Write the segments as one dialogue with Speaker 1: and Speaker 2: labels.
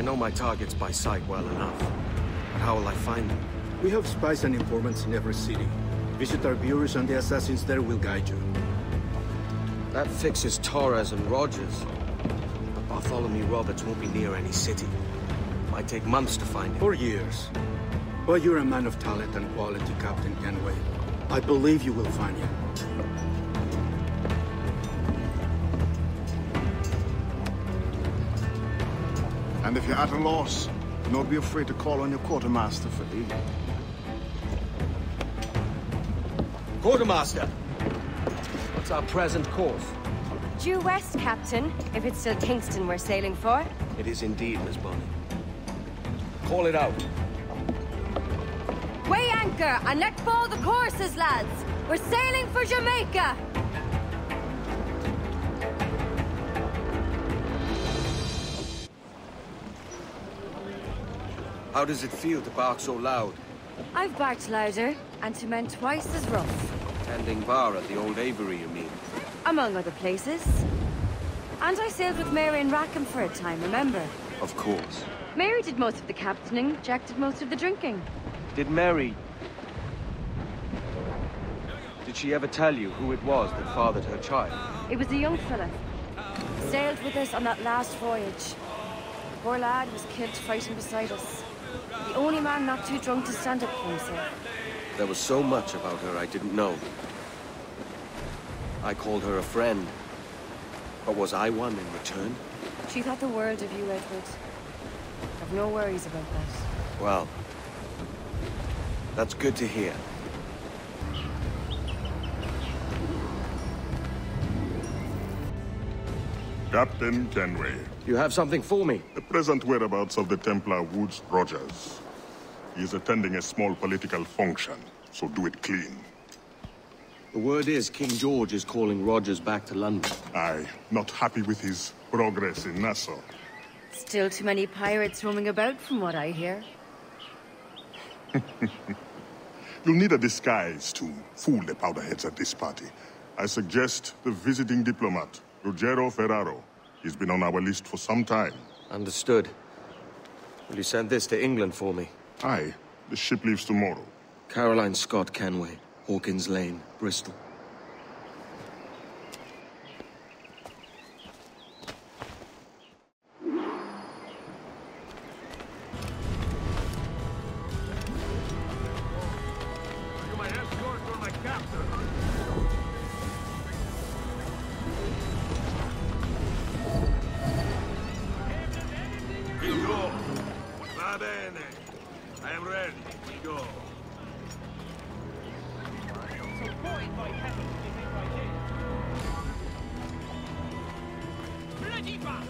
Speaker 1: know my targets by sight well enough. But how will I find them?
Speaker 2: We have spies and informants in every city. Visit our bureaus and the assassins there will guide you.
Speaker 1: That fixes Torres and Rogers. But Bartholomew Roberts won't be near any city. Might take months to find him.
Speaker 2: For years. But you're a man of talent and quality, Captain Kenway. I believe you will find him.
Speaker 3: And if you're at a loss, do not be afraid to call on your quartermaster for aid.
Speaker 1: Quartermaster! What's our present course?
Speaker 4: Due west, Captain, if it's still Kingston we're sailing for.
Speaker 1: It is indeed, Miss Bonny. Call it out.
Speaker 4: Weigh anchor and let fall the courses, lads! We're sailing for Jamaica!
Speaker 1: How does it feel to bark so loud?
Speaker 4: I've barked louder, and to men twice as rough.
Speaker 1: Tending bar at the old Aviary, you mean?
Speaker 4: Among other places. And I sailed with Mary and Rackham for a time, remember?
Speaker 1: Of course.
Speaker 4: Mary did most of the captaining, Jack did most of the drinking.
Speaker 1: Did Mary... Did she ever tell you who it was that fathered her child?
Speaker 4: It was a young fella. Sailed with us on that last voyage. The poor lad was killed fighting beside us. The only man not too drunk to stand up for himself.
Speaker 1: There was so much about her I didn't know. I called her a friend. But was I one in return?
Speaker 4: She thought the world of you, Edward. I've no worries about that.
Speaker 1: Well, that's good to hear.
Speaker 5: Captain Kenway.
Speaker 1: You have something for me?
Speaker 5: The present whereabouts of the Templar Woods Rogers. He is attending a small political function, so do it clean.
Speaker 1: The word is King George is calling Rogers back to London.
Speaker 5: Aye, not happy with his progress in Nassau.
Speaker 4: Still too many pirates roaming about from what I hear.
Speaker 5: You'll need a disguise to fool the powderheads at this party. I suggest the visiting diplomat, Ruggiero Ferraro. He's been on our list for some time.
Speaker 1: Understood. Will you send this to England for me?
Speaker 5: Aye, the ship leaves tomorrow.
Speaker 1: Caroline Scott Kenway, Hawkins Lane, Bristol.
Speaker 6: I am ready. Go. Bloody bastard!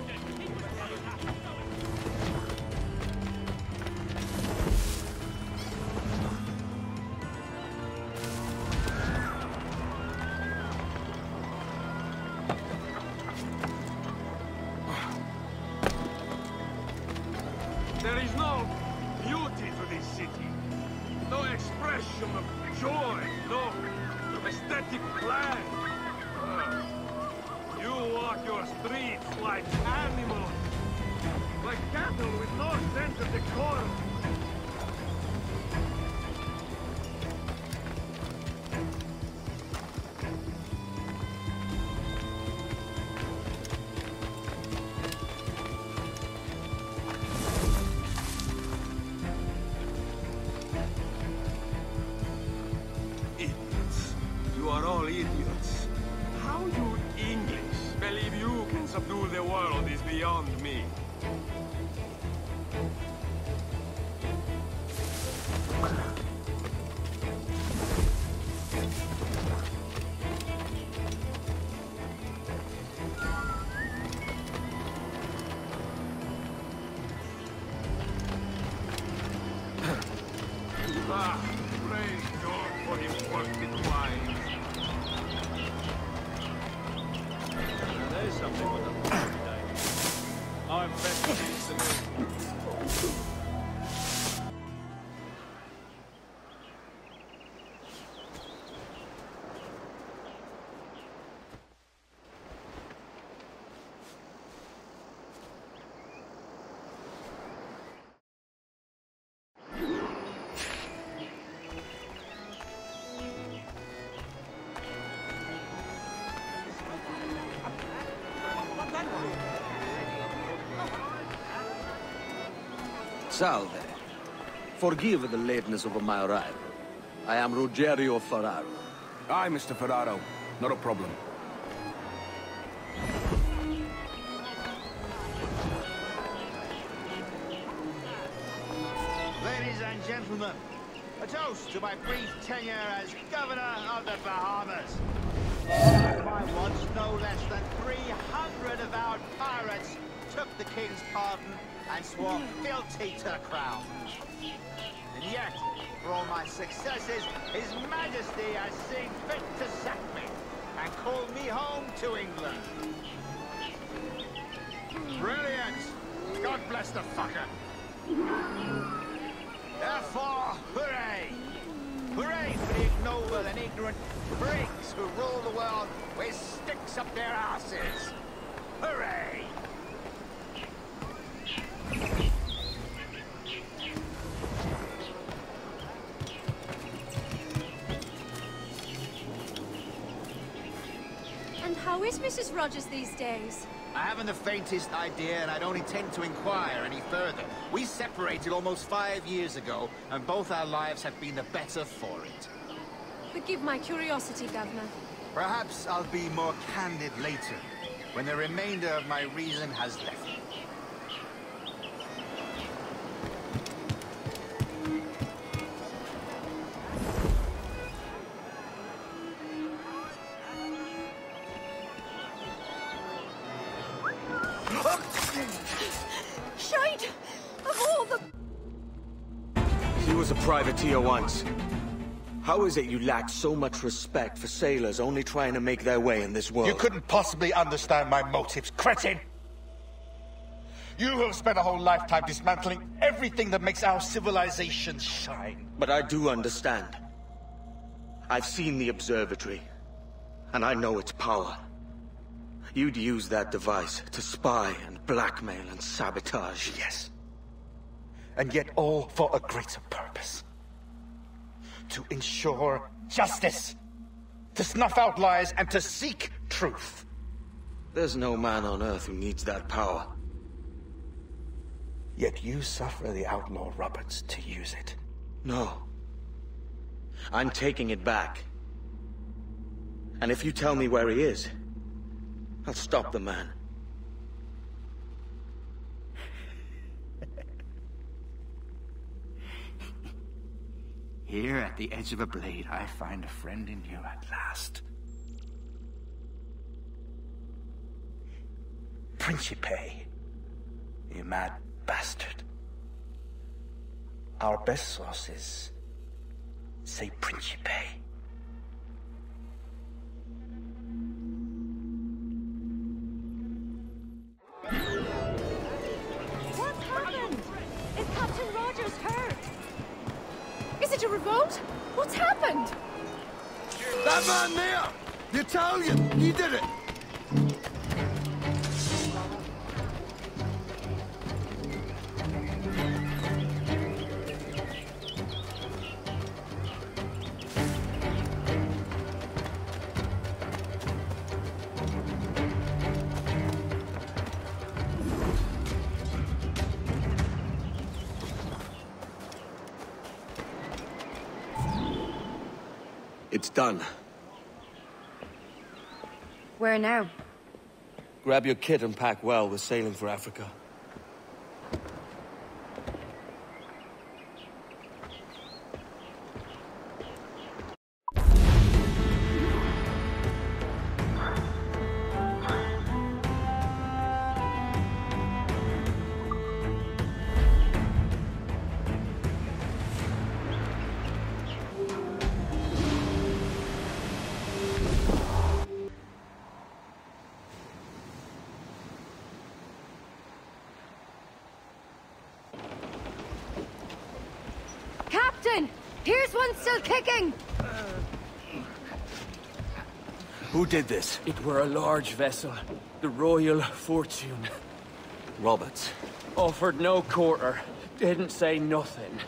Speaker 6: There is no beauty to this city. No expression of joy, no aesthetic plan. You walk your streets like animals, like cattle with no sense of decorum. You are all idiots. How you English believe you can subdue the world is beyond me. Praise God for his working wives.
Speaker 7: There's something with them today. Salve. Forgive the lateness of my arrival. I am Rogerio Ferraro.
Speaker 6: Aye, Mr. Ferraro. Not a problem.
Speaker 8: Ladies and gentlemen, a toast to my brief tenure as Governor of the Bahamas. At my watch, no less than 300 avowed pirates took the King's pardon and swore fealty to the Crown. And yet, for all my successes, His Majesty has seen fit to sack me and call me home to England. Brilliant! God bless the fucker! Therefore, hooray! Hooray for the ignoble and ignorant prigs who rule the world with sticks up their asses! Hooray!
Speaker 4: And how is Mrs. Rogers these days?
Speaker 8: I haven't the faintest idea, and I don't intend to inquire any further. We separated almost 5 years ago, and both our lives have been the better for it.
Speaker 4: Forgive my curiosity, Governor.
Speaker 8: Perhaps I'll be more candid later, when the remainder of my reason has left me.
Speaker 4: Shite! Of all the...
Speaker 1: He was a privateer once. How is it you lack so much respect for sailors only trying to make their way in this world?
Speaker 8: You couldn't possibly understand my motives, cretin! You who have spent a whole lifetime dismantling everything that makes our civilization shine.
Speaker 1: But I do understand. I've seen the Observatory, and I know its power. You'd use that device to spy and blackmail and sabotage.
Speaker 8: Yes. And yet all for a greater purpose. To ensure justice. To snuff out lies and to seek truth.
Speaker 1: There's no man on Earth who needs that power.
Speaker 8: Yet you suffer the outlaw Roberts to use it.
Speaker 1: No. I'm taking it back. And if you tell me where he is, I'll stop the man.
Speaker 8: Here at the edge of a blade, I find a friend in you at last. Principe, you mad bastard. Our best sources say Principe.
Speaker 4: What happened? Is Captain Rogers hurt? Is it a revolt? What's happened?
Speaker 6: That man there! The Italian! He did it!
Speaker 1: It's done.
Speaker 4: Where now?
Speaker 1: Grab your kit and pack well. We're sailing for Africa.
Speaker 4: Captain! Here's one still kicking!
Speaker 1: Who did this?
Speaker 9: It were a large vessel, the Royal Fortune.
Speaker 1: Roberts.
Speaker 9: Offered no quarter, didn't say nothing.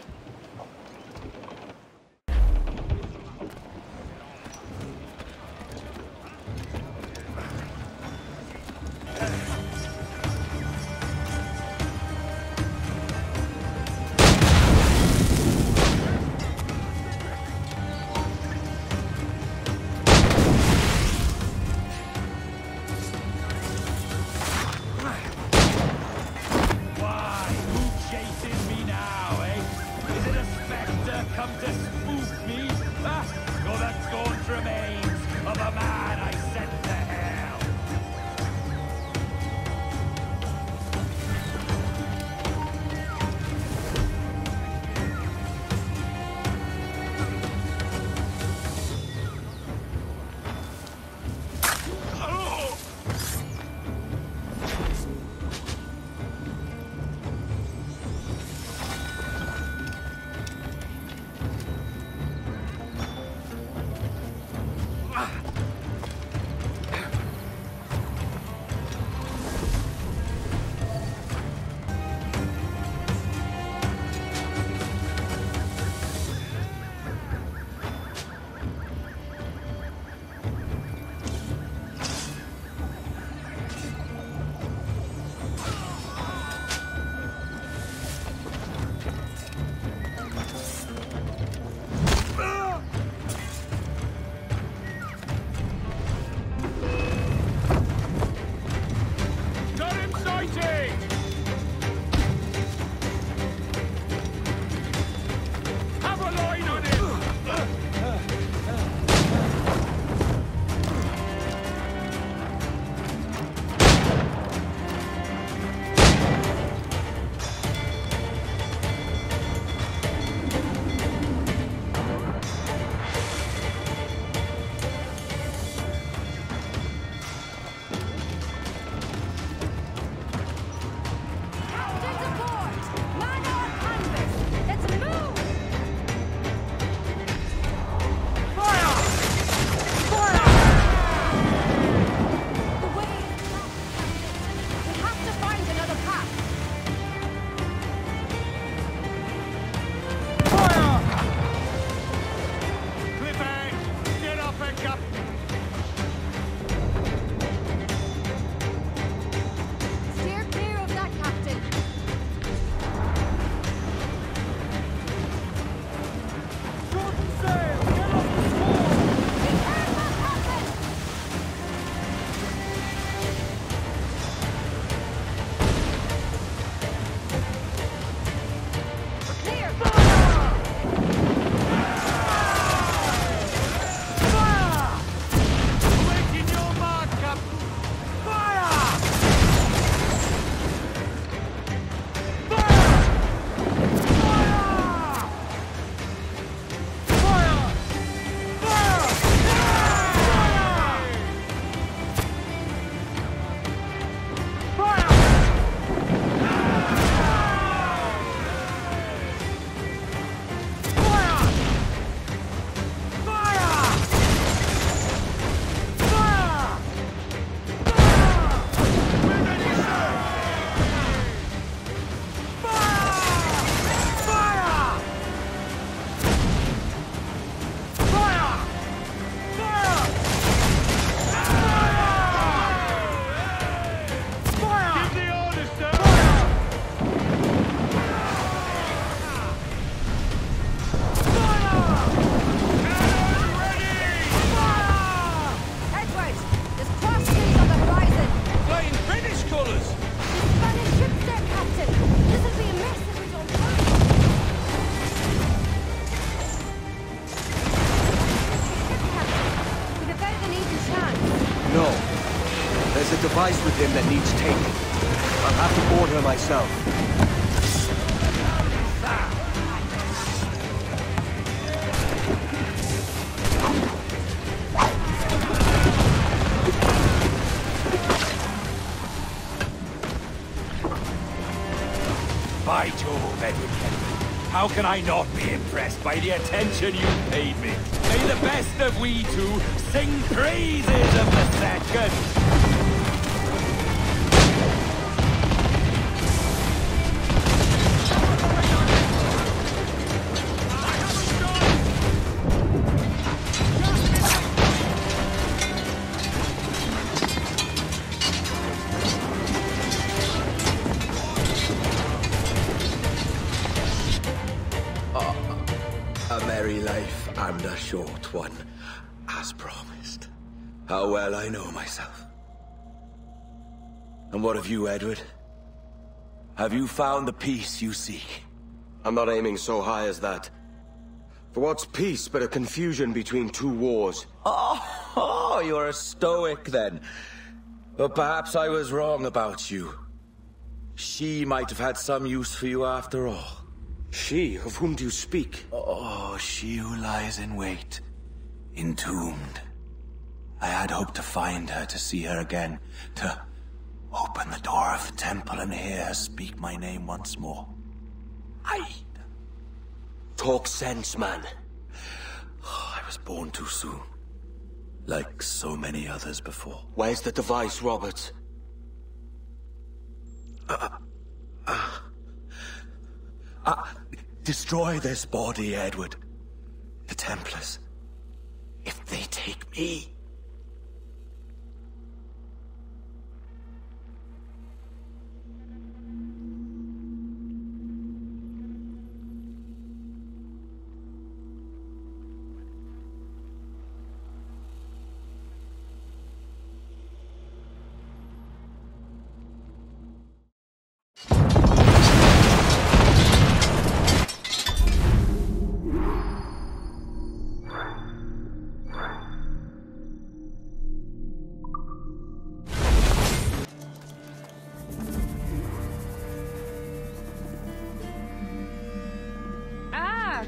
Speaker 1: There's a device with him that needs taking. I'll have to board her myself.
Speaker 10: By Jove, Edward Kenway. How can I not be impressed by the attention you paid me? May the best of we two sing praises of the second!
Speaker 11: And a short one, as promised. How well I know myself. And what of you, Edward? Have you found the peace you seek?
Speaker 1: I'm not aiming so high as that. For what's peace but a confusion between two wars?
Speaker 11: Oh, you're a stoic then. But perhaps I was wrong about you. She might have had some use for you after all.
Speaker 1: She? Of whom do you speak?
Speaker 11: Oh, she who lies in wait, entombed. I had hoped to find her, to see her again, to open the door of the temple and hear her speak my name once more.
Speaker 1: Talk sense, man.
Speaker 11: Oh, I was born too soon. Like so many others before.
Speaker 1: Where's the device, Robert?
Speaker 11: Destroy this body, Edward. The Templars. If they take me...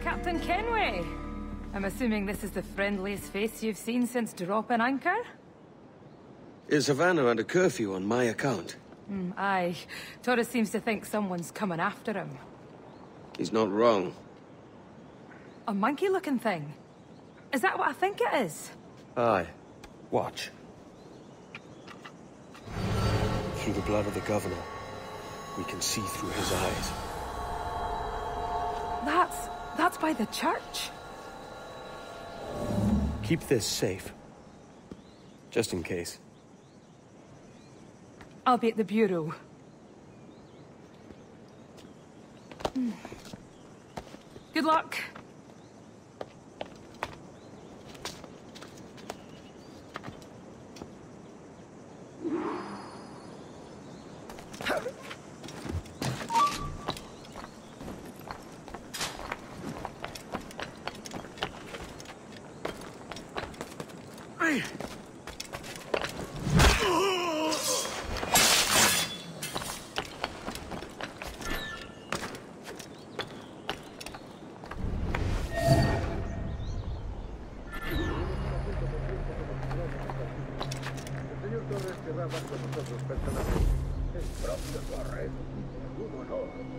Speaker 12: Captain Kenway! I'm assuming this is the friendliest face you've seen since dropping anchor?
Speaker 1: Is Havana under curfew on my account?
Speaker 12: Aye. Torres seems to think someone's coming after him.
Speaker 1: He's not wrong.
Speaker 12: A monkey-looking thing? Is that what I think it is?
Speaker 1: Aye. Watch. Through the blood of the governor, we can see through his eyes.
Speaker 12: That's by the church.
Speaker 1: Keep this safe. Just in case.
Speaker 12: I'll be at the bureau. Good luck.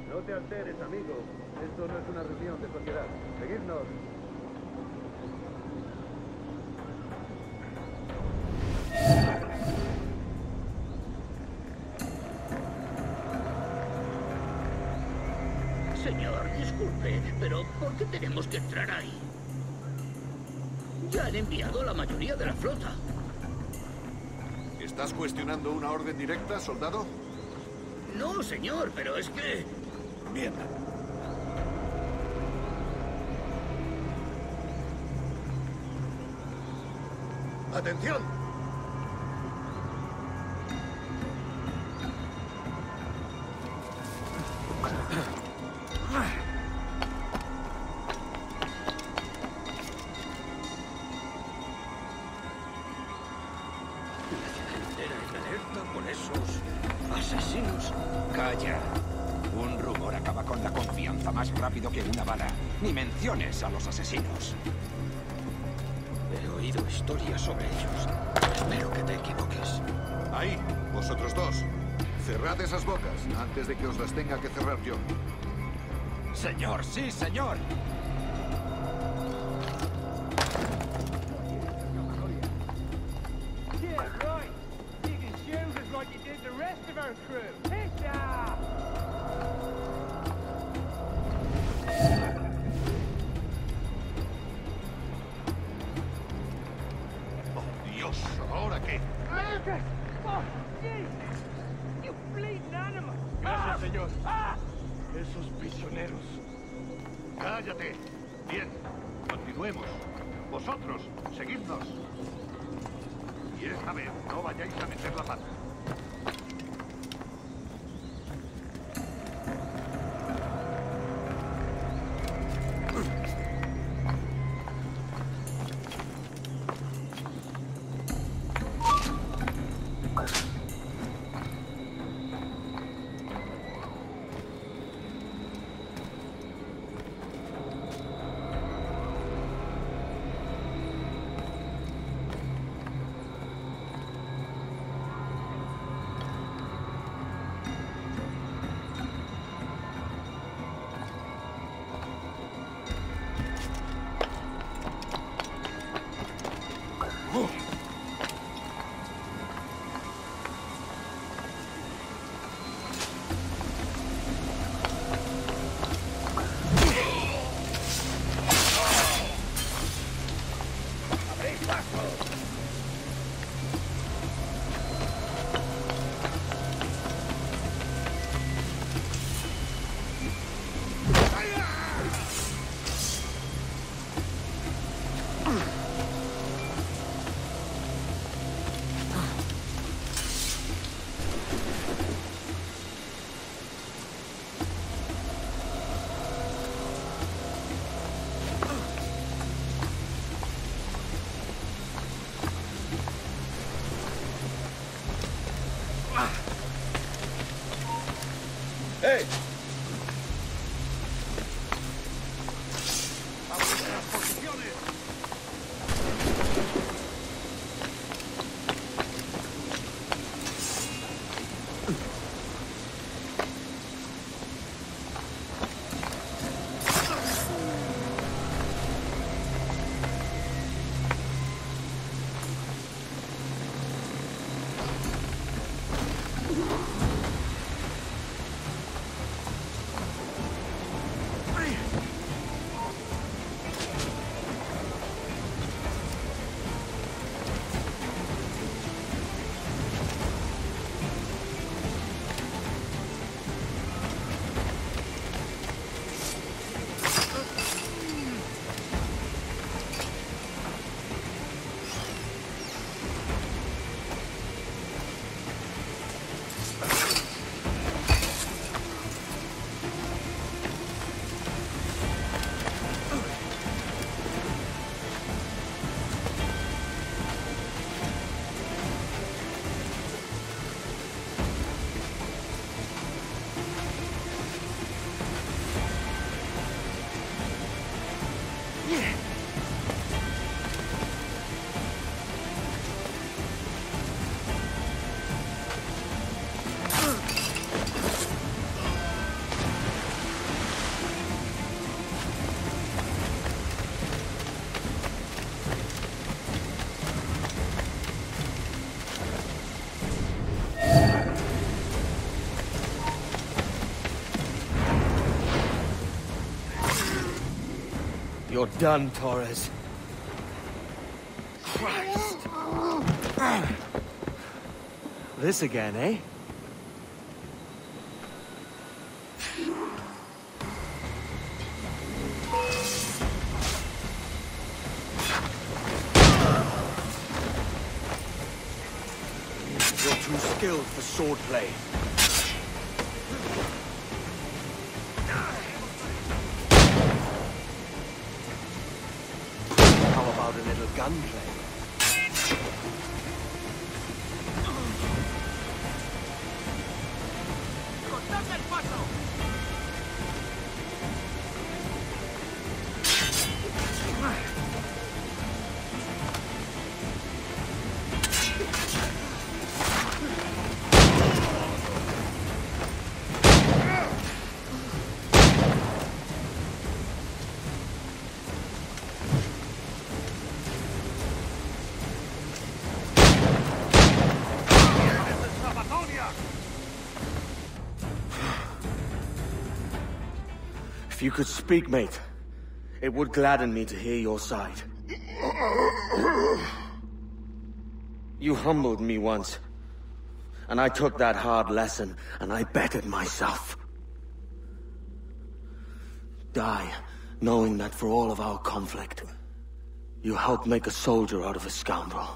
Speaker 13: No te alteres, amigo. Esto no es una reunión de sociedad. Seguidnos.
Speaker 14: Señor, disculpe, pero ¿por qué tenemos que entrar ahí? Ya han enviado la mayoría de la flota.
Speaker 3: ¿Estás cuestionando una orden directa, soldado?
Speaker 14: No, señor, pero es que...
Speaker 3: Bien. ¡Atención!
Speaker 15: por esos asesinos. Calla. Un rumor acaba con la confianza más rápido que una bala. Ni menciones a los asesinos. He oído historias sobre ellos. Espero que te equivoques.
Speaker 3: Ahí, vosotros dos. Cerrad esas bocas antes de que os las tenga que cerrar yo.
Speaker 15: Señor, sí, señor.
Speaker 3: Oh, Dios, ¿ahora qué?
Speaker 6: Gracias, señor. Esos prisioneros. Cállate. Bien, continuemos. Vosotros, seguidnos. Y esta vez no vayáis a meter la pata.
Speaker 3: ¡Hey!
Speaker 1: You're done, Torres. Christ. This again, eh? You're too skilled for swordplay. How about a little gunplay? If you could speak, mate, it would gladden me to hear your side. You humbled me once, and I took that hard lesson, and I bettered myself. Die, knowing that for all of our conflict, you helped make a soldier out of a scoundrel.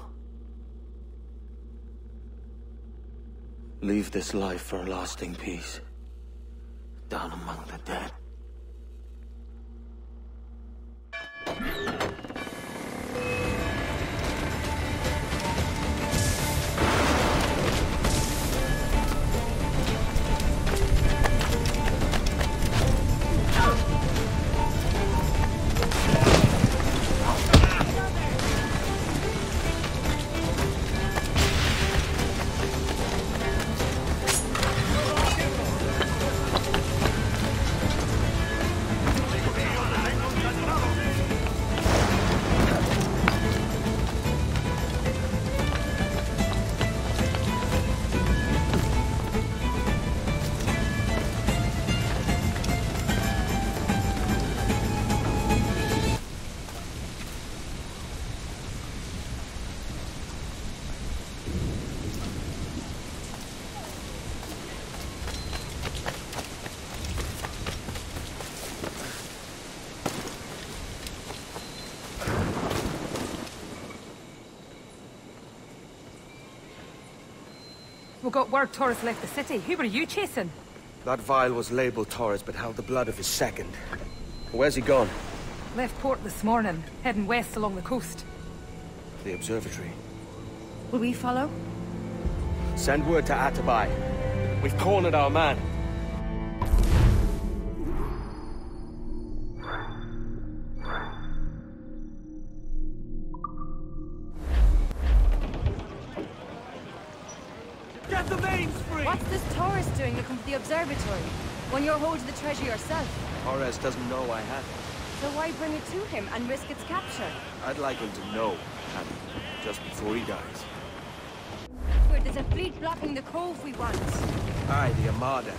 Speaker 1: Leave this life for a lasting peace, down among the dead.
Speaker 12: We got word Torres left the city. Who were you chasing?
Speaker 1: That vial was labeled Torres, but held the blood of his second. Where's he gone?
Speaker 12: Left port this morning, heading west along the coast.
Speaker 1: The observatory.
Speaker 4: Will we follow?
Speaker 1: Send word to Atabai. We've cornered our man.
Speaker 9: Get the mains free!
Speaker 4: What's this Torres doing looking for the observatory? When you're holding the treasure yourself?
Speaker 1: Torres doesn't know I have it.
Speaker 4: So why bring it to him and risk its capture?
Speaker 1: I'd like him to know I have it, just before he dies.
Speaker 4: There's a fleet blocking the cove we want.
Speaker 1: Aye, the Armada.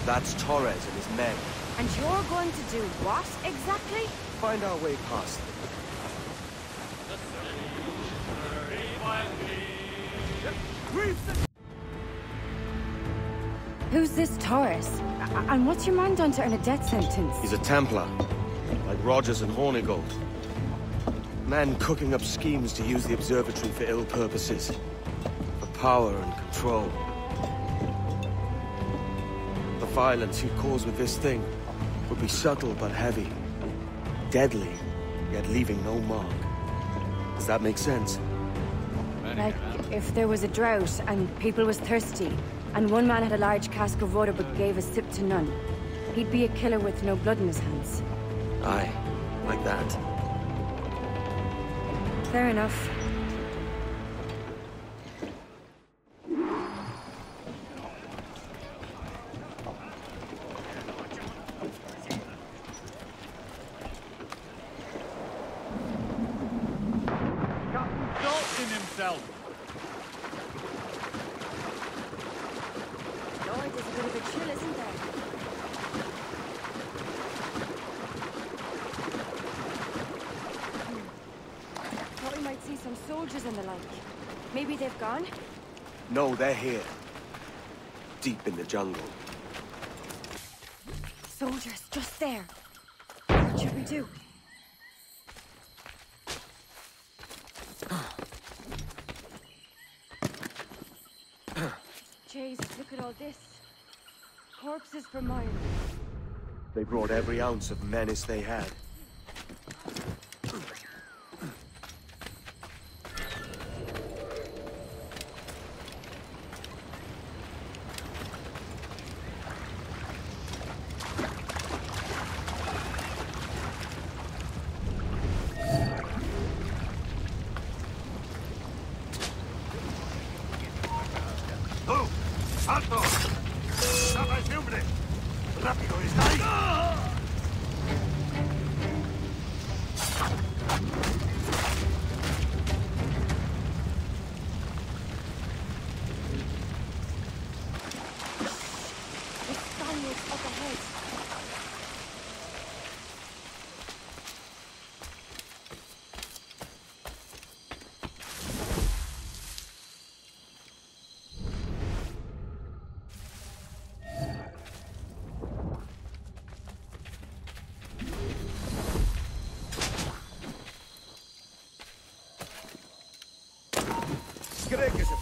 Speaker 1: That's Torres and his men.
Speaker 4: And you're going to do what, exactly?
Speaker 1: Find our way past them.
Speaker 4: Who's this Torres? And what's your man done to earn a death sentence?
Speaker 1: He's a Templar, like Rogers and Hornigold. Men cooking up schemes to use the observatory for ill purposes. For power and control. The violence he'd cause with this thing would be subtle but heavy. Deadly, yet leaving no mark. Does that make sense?
Speaker 4: Like, if there was a drought and people was thirsty, and one man had a large cask of water but gave a sip to none, he'd be a killer with no blood in his hands.
Speaker 1: Aye, like that.
Speaker 4: Fair enough. Maybe they've gone?
Speaker 1: No, they're here. Deep in the jungle.
Speaker 4: Soldiers, just there. What should we do? Jeez, look at all this. Corpses for miles.
Speaker 1: They brought every ounce of menace they had.
Speaker 6: ¡Alto! ¡Tapa ese hombre! ¡Rápido, está ahí!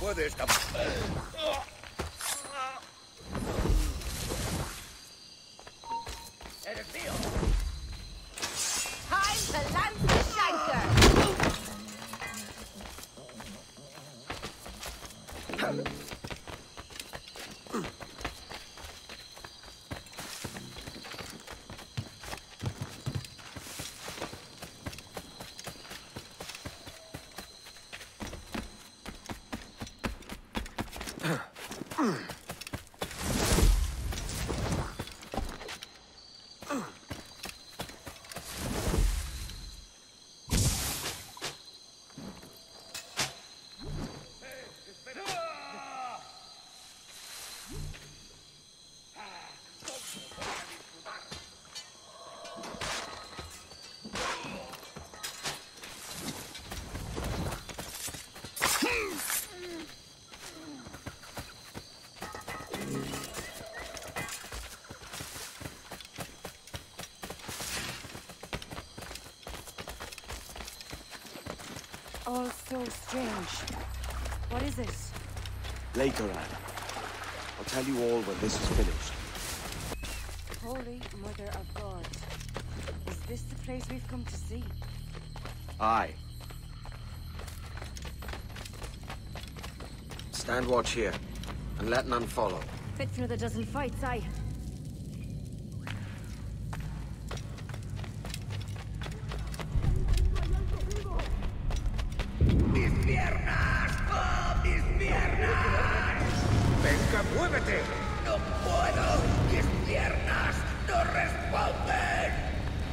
Speaker 6: puede escapar.
Speaker 14: ¡Eres mío! ¡Time to land the shanker!
Speaker 4: All so strange. What is it?
Speaker 1: Later, Anne. I'll tell you all when this is finished.
Speaker 4: Holy Mother of God. Is this the place we've come to see?
Speaker 1: Aye. Stand watch here, and let none follow.
Speaker 4: Fit for another dozen fights, aye.
Speaker 6: ¡Mis piernas! ¡Oh, mis piernas! ¡Venga, muévete! ¡No puedo! ¡Mis piernas no responden!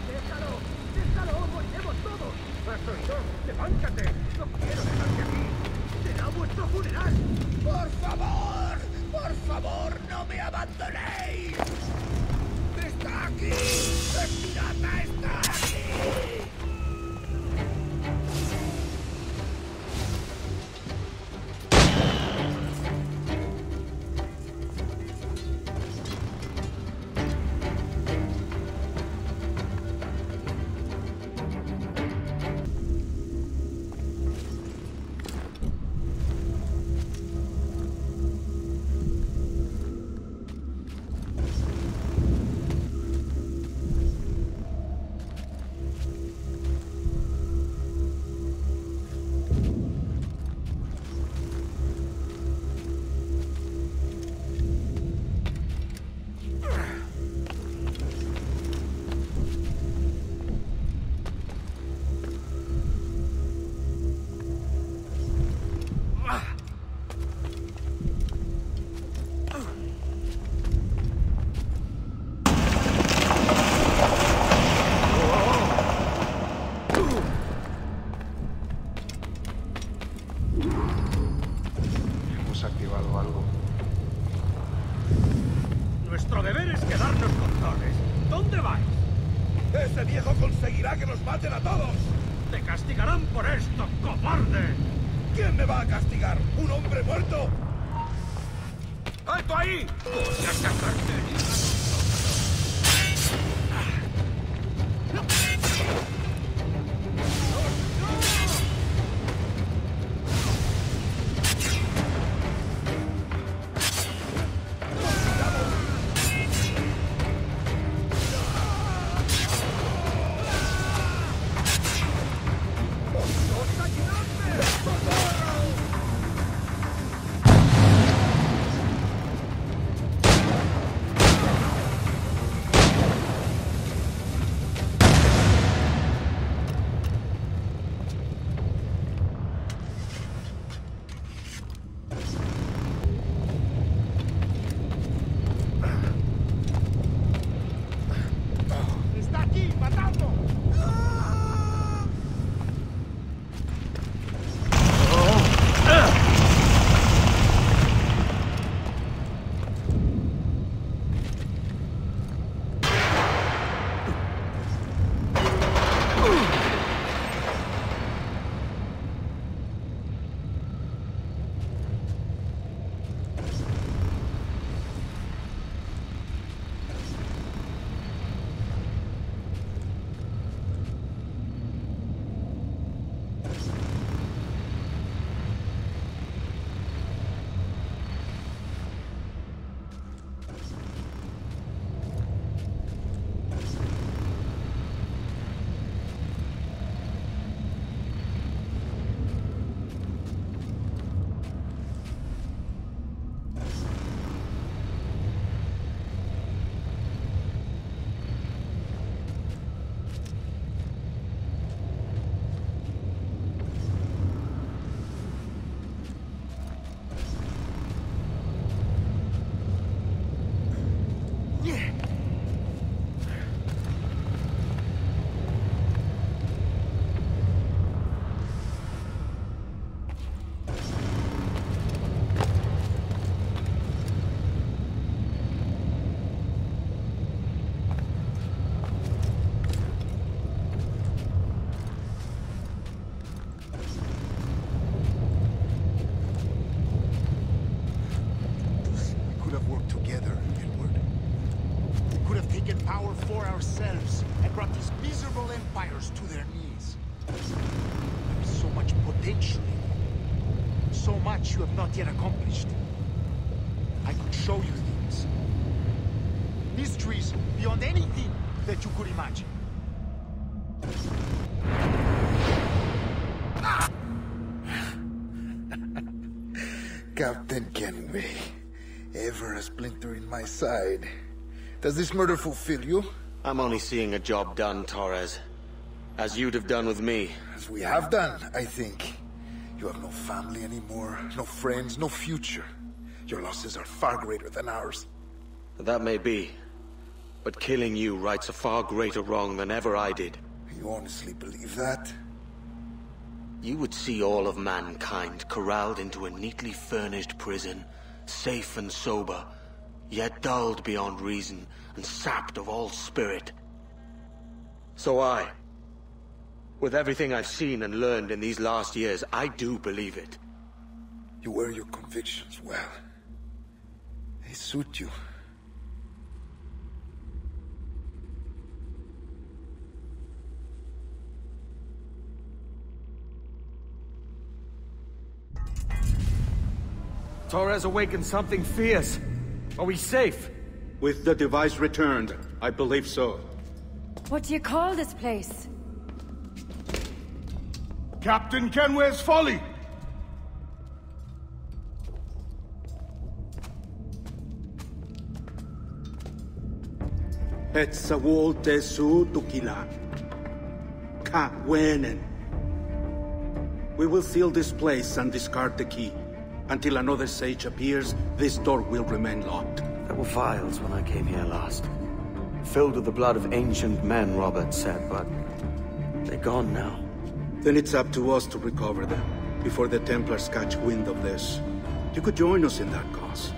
Speaker 13: ¡Déjalo! ¡Déjalo! ¡Moriremos todos! ¡Hasta yo! ¡Levántate! ¡No quiero dejarte aquí! ¡Será vuestro funeral!
Speaker 6: ¡Por favor! ¡Por favor, no me abandonéis! ¡Está aquí! ¡El pirata está aquí!
Speaker 16: ¡Ese viejo conseguirá que nos maten a todos!
Speaker 6: ¡Te castigarán por esto, cobarde!
Speaker 16: ¿Quién me va a castigar? ¿Un hombre muerto?
Speaker 6: ¡Alto ahí! ¡Voy a sacarte!
Speaker 16: work together, Edward. We could have taken power for ourselves and brought these miserable empires to their knees. There is so much potential in you. So much you have not yet accomplished. I could show you things. Mysteries beyond anything that you could imagine.
Speaker 3: Captain Kenway, ever a splinter in my side. Does this murder fulfill you?
Speaker 1: I'm only seeing a job done, Torres. As you'd have done with me.
Speaker 3: As we have done, I think. You have no family anymore, no friends, no future. Your losses are far greater than ours.
Speaker 1: That may be. But killing you rights a far greater wrong than ever I did.
Speaker 3: You honestly believe that?
Speaker 1: You would see all of mankind corralled into a neatly furnished prison, safe and sober, yet dulled beyond reason and sapped of all spirit. So with everything I've seen and learned in these last years, I do believe it.
Speaker 3: You wear your convictions well. They suit you.
Speaker 9: Torres awakened something fierce. Are we safe?
Speaker 2: With the device returned, I believe so.
Speaker 4: What do you call this place?
Speaker 16: Captain Kenway's folly!
Speaker 2: Et sawol tesu tukila. Ka wenen. We will seal this place and discard the key. Until another sage appears, this door will remain locked.
Speaker 1: There were vials when I came here last. Filled with the blood of ancient men, Robert said, but they're gone now.
Speaker 2: Then it's up to us to recover them, before the Templars catch wind of this. You could join us in that cause.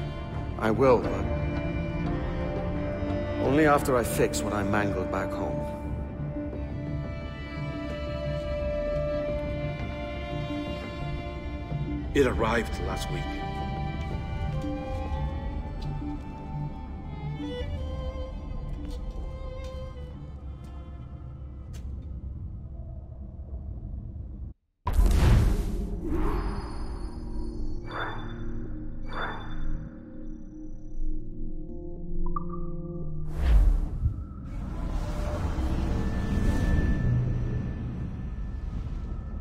Speaker 1: I will, but only after I fix what I mangled back home.
Speaker 2: It arrived last week.